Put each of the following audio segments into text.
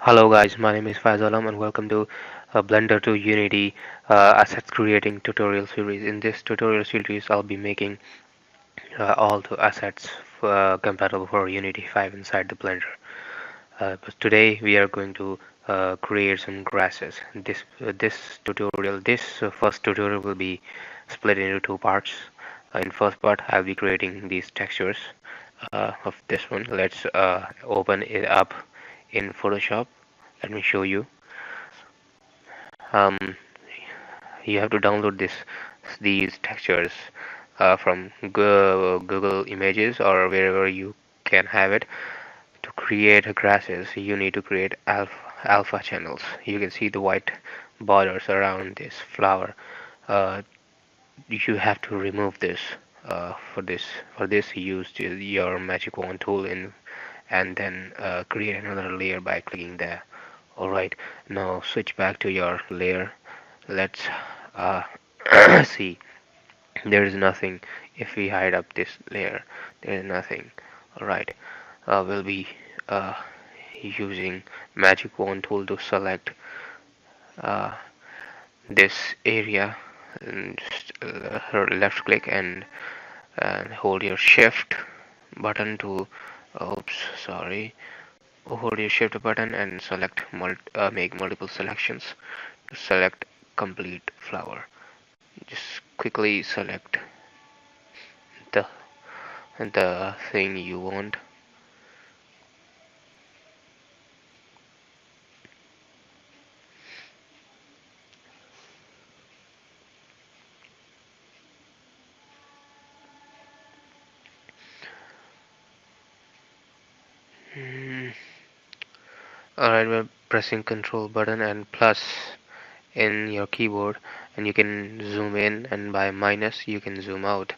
Hello guys, my name is Faiz Alam and welcome to Blender to Unity Assets Creating tutorial series. In this tutorial series, I'll be making all the assets compatible for Unity 5 inside the Blender. But today we are going to create some grasses. This first tutorial will be split into two parts. In first part, I'll be creating these textures of this one. Let's open it up in Photoshop. Let me show you. Um, you have to download these textures from Google Images or wherever you can have it. To create grasses, you need to create alpha channels. You can see the white borders around this flower. Uh, you have to remove this. For this, use your magic wand tool and then create another layer by clicking there. Alright, now switch back to your layer. Let's uh, see. There is nothing. If we hide up this layer, there is nothing. Alright, we'll be uh, using magic wand tool to select uh, this area, and just left click and hold your shift button to oops, sorry, hold your shift button and make multiple selections to select complete flower. Just quickly select the the thing you want. Hmm. Alright, we're pressing control button and plus in your keyboard, and you can zoom in, and by minus you can zoom out.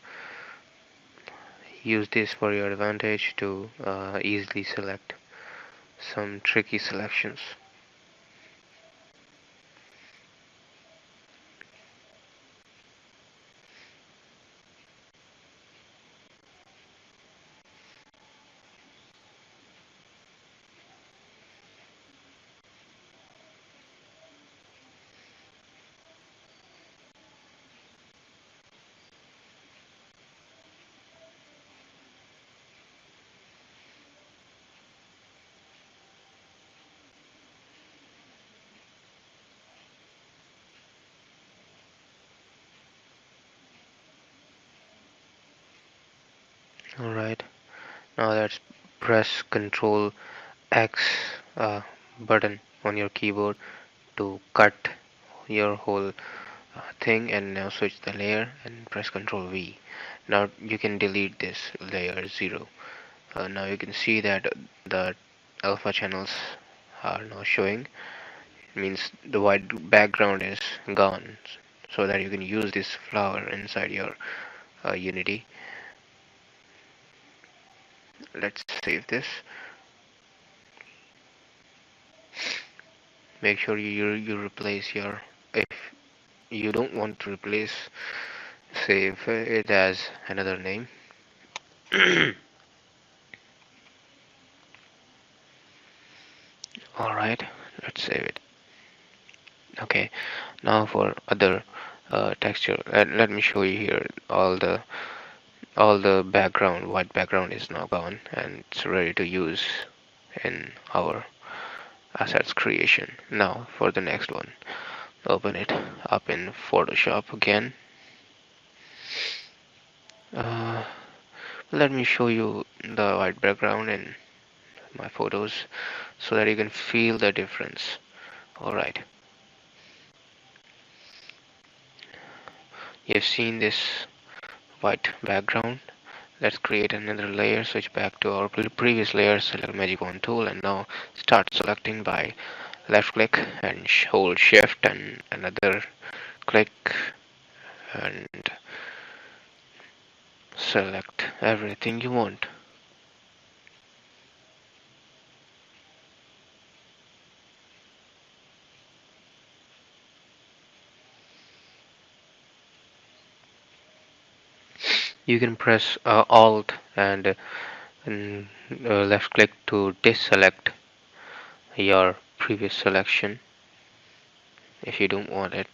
Use this for your advantage to easily select some tricky selections. Alright, now let's press Control X uh, button on your keyboard to cut your whole thing, and now switch the layer and press Control V. Now you can delete this layer 0. Now you can see that the alpha channels are now showing. It means the white background is gone, so that you can use this flower inside your Unity. Let's save this. Make sure you replace your, if you don't want to replace, save it as another name. Alright, let's save it. Okay, now for other texture, let me show you here. All the background, white background is now gone and it's ready to use in our assets creation. Now for the next one, open it up in Photoshop again. uh, Let me show you the white background in my photos so that you can feel the difference. Alright, you've seen this white background. Let's create another layer, switch back to our previous layer, select magic wand tool, and now start selecting by left click and hold shift and another click and select everything you want. You can press Alt and left click to deselect your previous selection if you don't want it.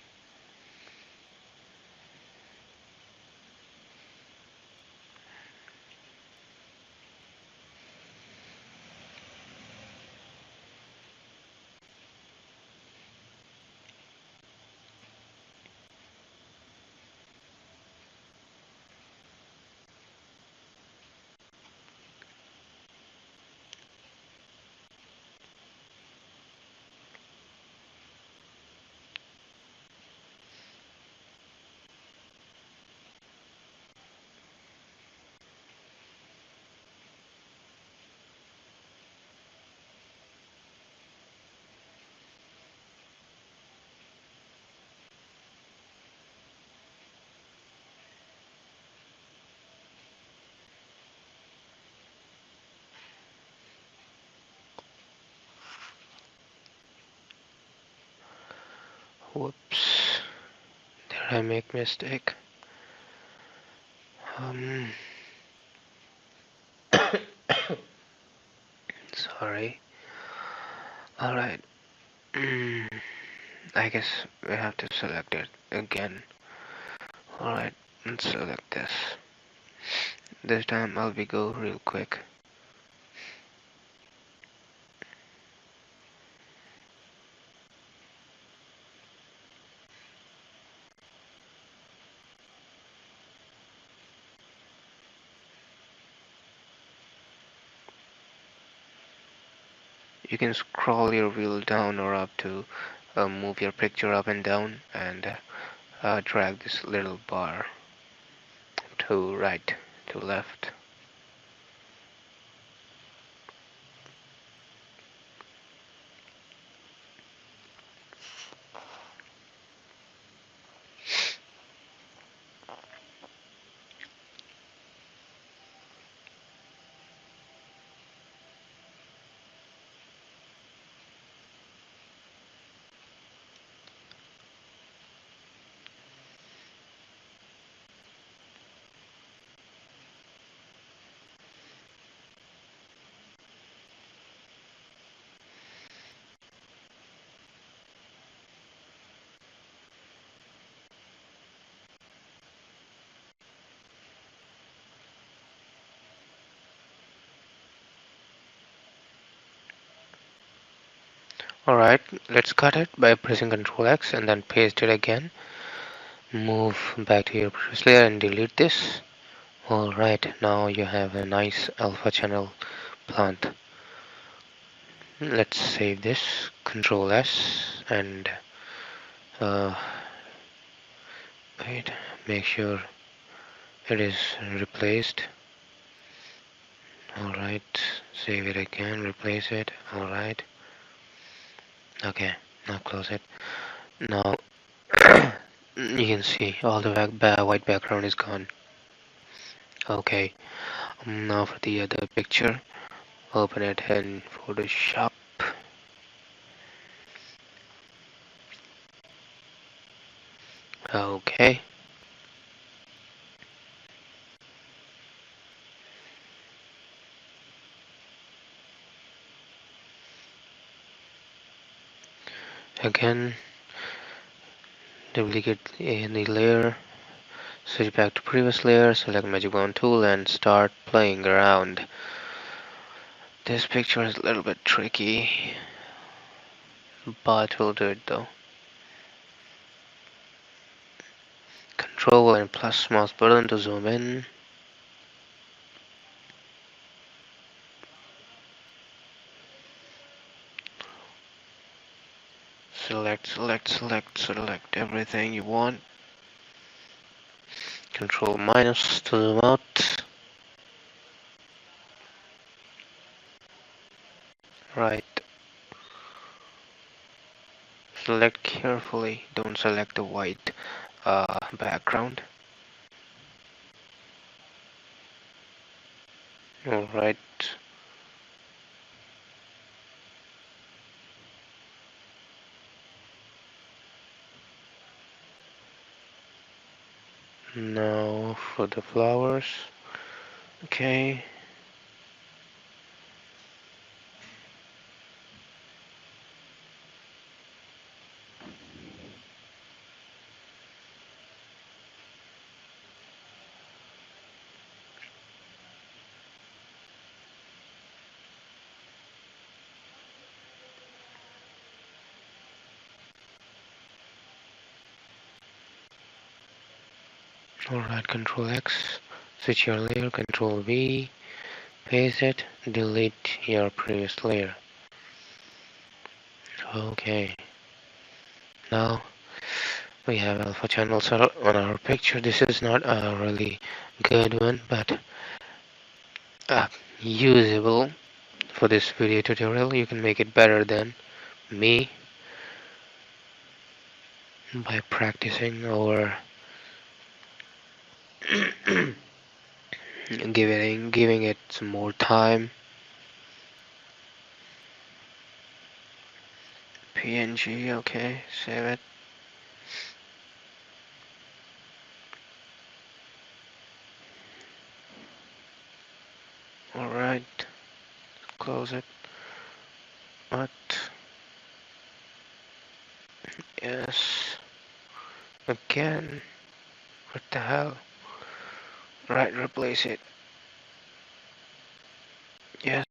Whoops, did I make mistake? Um, Sorry. Alright, I guess we have to select it again. Alright, let's select this. This time I'll be go real quick. You can scroll your wheel down or up to move your picture up and down, and drag this little bar to right, to left. Alright, let's cut it by pressing Ctrl X and then paste it again. Move back to your previous layer and delete this. Alright, now you have a nice alpha channel plant. Let's save this, Ctrl S, and uh, wait, make sure it is replaced. Alright, save it again, replace it. Alright, okay, now close it. Now you can see all the white background is gone. Okay, now for the other picture, open it in Photoshop. Okay, again, duplicate in the layer, switch back to previous layer, select magic wand tool and start playing around. This picture is a little bit tricky, but we'll do it though. Control and plus mouse button to zoom in. Select everything you want. Control minus to zoom out. Right. Select carefully. Don't select the white background. Alright. Now for the flowers. Okay. Alright, Control X, switch your layer, Control V, paste it, delete your previous layer. Okay, now we have alpha channels on our picture. This is not a really good one, but uh, usable for this video tutorial. You can make it better than me by practicing or giving it some more time. PNG, okay, save it. Alright, close it. What? Yes. Again. What the hell? Right, replace it. Yes.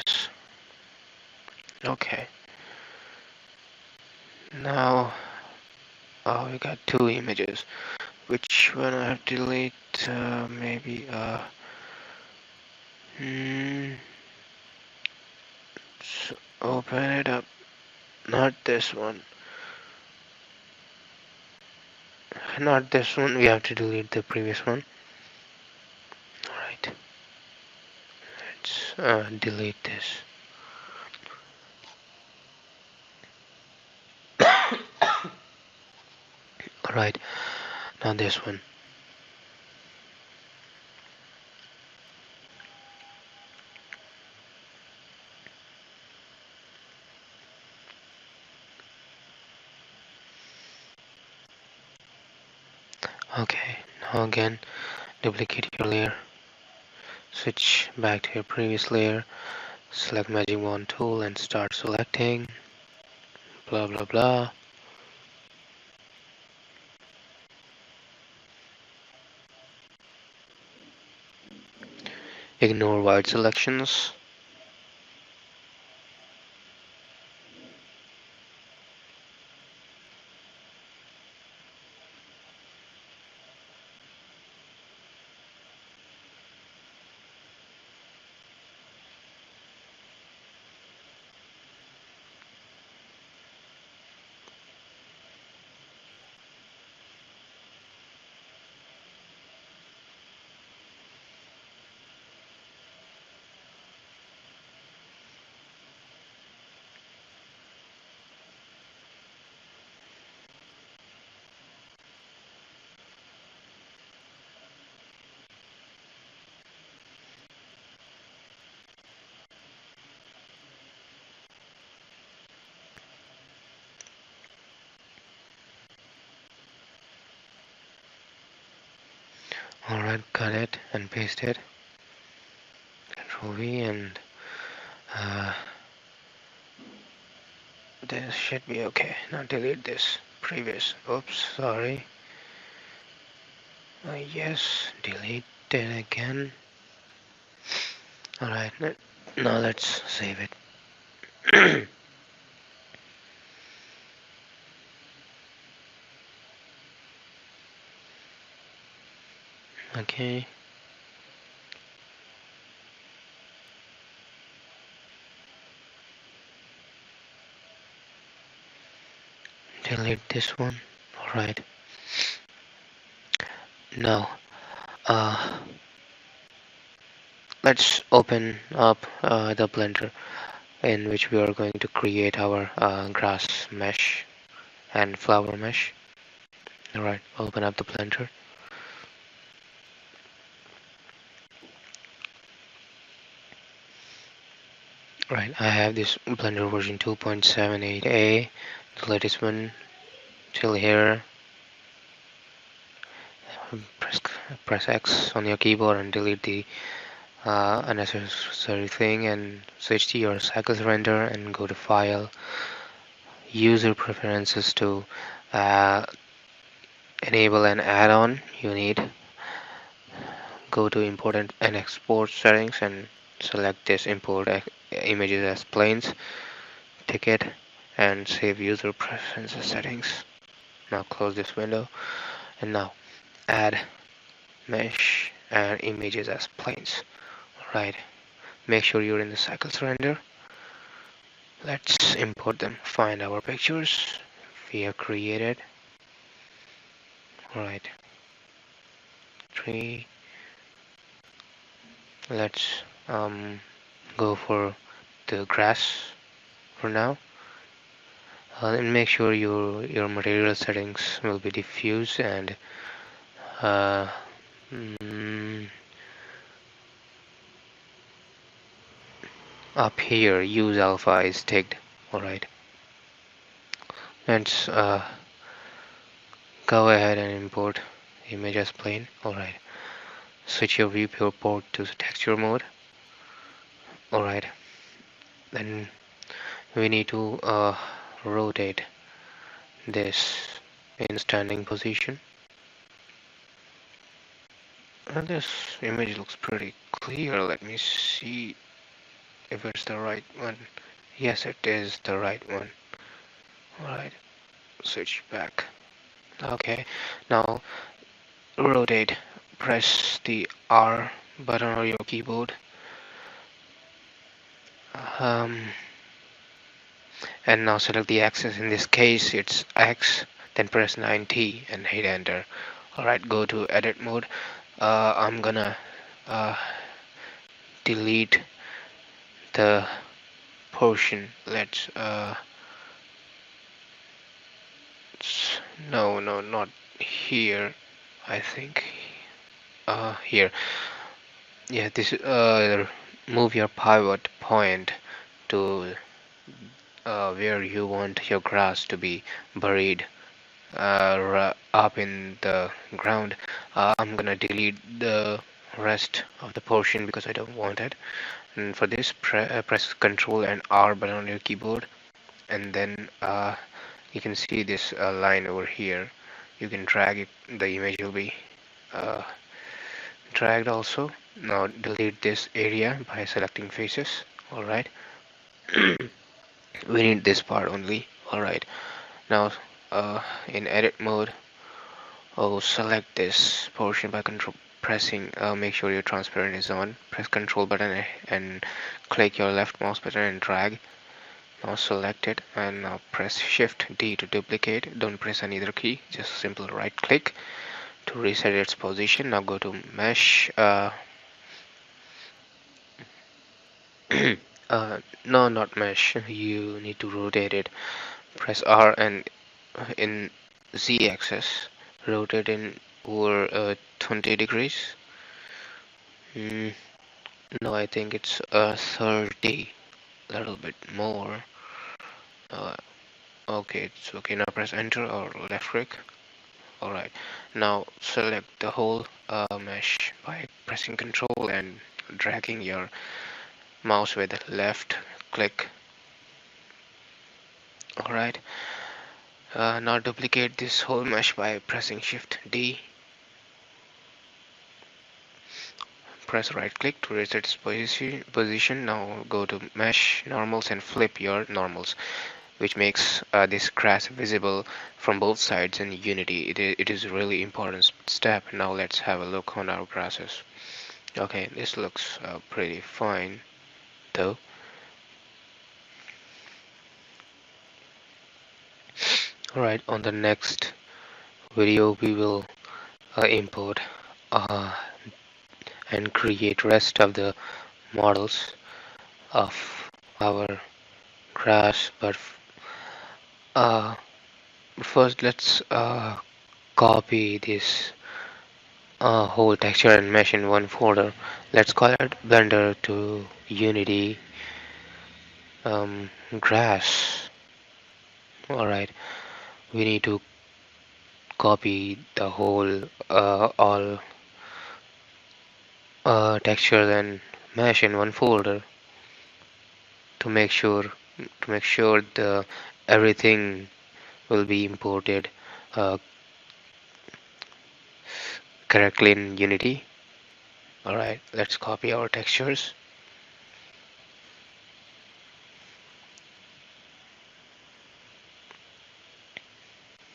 Okay. Now, oh, we got two images. Which one I have to delete? Maybe, hmm, so open it up. Not this one. Not this one. We have to delete the previous one. Alright. Let's delete this. Alright. Now this one. Okay. Now again, duplicate your layer. Switch back to your previous layer. Select Magic Wand tool and start selecting. Blah blah blah. Ignore wide selections. Alright, cut it and paste it. Control V and this should be okay. Now delete this previous. Oops, sorry. Yes, delete it again. Alright, now let's save it. Okay. Delete this one. Alright. Now, let's open up the Blender in which we are going to create our grass mesh and flower mesh. Alright, open up the Blender. Right, I have this Blender version 2.78a, the latest one, till here. Press X on your keyboard and delete the unnecessary thing and switch to your Cycles render and go to File, User Preferences to enable an add-on you need. Go to Import and Export settings and select this Import images as planes. Tick it and save User Preferences settings. Now close this window and now add mesh and images as planes. Right, make sure you're in the cycles render. Let's import them. Find our pictures we have created. Right, three. Let's go for the grass for now. And make sure your material settings will be diffuse and uh, mm, up here use alpha is ticked. Alright, let's go ahead and import image as plane. Alright, switch your viewport to texture mode. Alright, then we need to rotate this in standing position. And this image looks pretty clear. Let me see if it's the right one. Yes, it is the right one. Alright, switch back. Okay, now rotate. Press the R button on your keyboard. Um, and now select the axis. In this case, it's X. Then press 9T and hit enter. Alright, go to edit mode. I'm gonna uh, delete the portion. Let's no, not here. I think here. Yeah, this move your pivot point to where you want your grass to be buried up in the ground. I'm gonna delete the rest of the portion because I don't want it. And for this, press Ctrl and R button on your keyboard, and then you can see this line over here. You can drag it. The image will be uh, dragged also. Now delete this area by selecting faces. All right. We need this part only. All right. Now in edit mode, select this portion by control pressing. Make sure your transparent is on. Press Control button and click your left mouse button and drag. Now select it and now press Shift D to duplicate. Don't press any other key. Just simple right click to reset its position. Now go to Mesh. No, not Mesh. You need to rotate it. Press R and in Z-axis, rotate in over 20 degrees. Mm, no, I think it's 30, a little bit more. Uh, okay, it's okay. Now press Enter or left click. Alright, now select the whole mesh by pressing Control and dragging your mouse with left click. Alright, now duplicate this whole mesh by pressing Shift D. Press right click to reset its position. Now go to Mesh, Normals and flip your normals, which makes this grass visible from both sides in Unity. It is a really important step. Now let's have a look on our grasses. Okay, this looks pretty fine though. Alright, on the next video we will import uh, and create rest of the models of our grass, but uh, first let's copy this whole texture and mesh in one folder. Let's call it Blender to Unity grass. Alright, we need to copy the whole all texture and mesh in one folder to make sure the everything will be imported uh, correctly in Unity. Alright, let's copy our textures.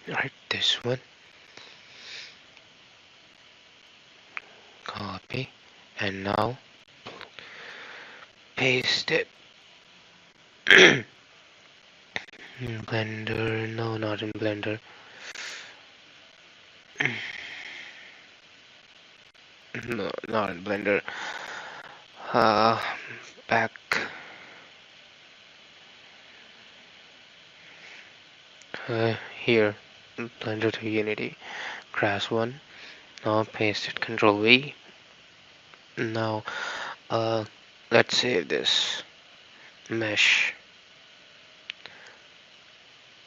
Alright, this one. and now paste it. In Blender, no, not in Blender. No, not in Blender. Uh, Back here, Blender to Unity, Crash 1. Now paste it, Control V. Now, uh, let's save this mesh.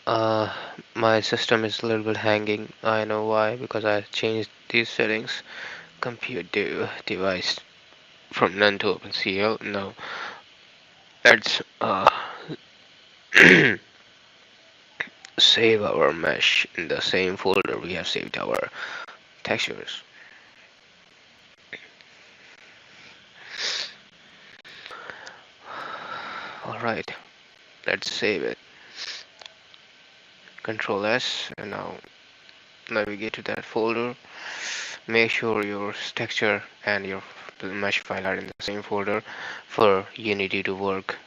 Uh, my system is a little bit hanging. I know why, because I changed these settings. Compute device from none to OpenCL. Now let's save our mesh in the same folder we have saved our textures. Alright, let's save it. Control S, and now navigate to that folder. Make sure your texture and your mesh file are in the same folder for Unity to work.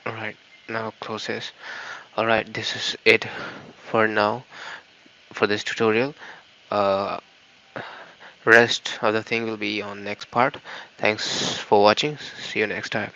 Alright, now close this. Alright, this is it for now for this tutorial. Uh, Rest of the thing will be on next part. Thanks for watching. See you next time.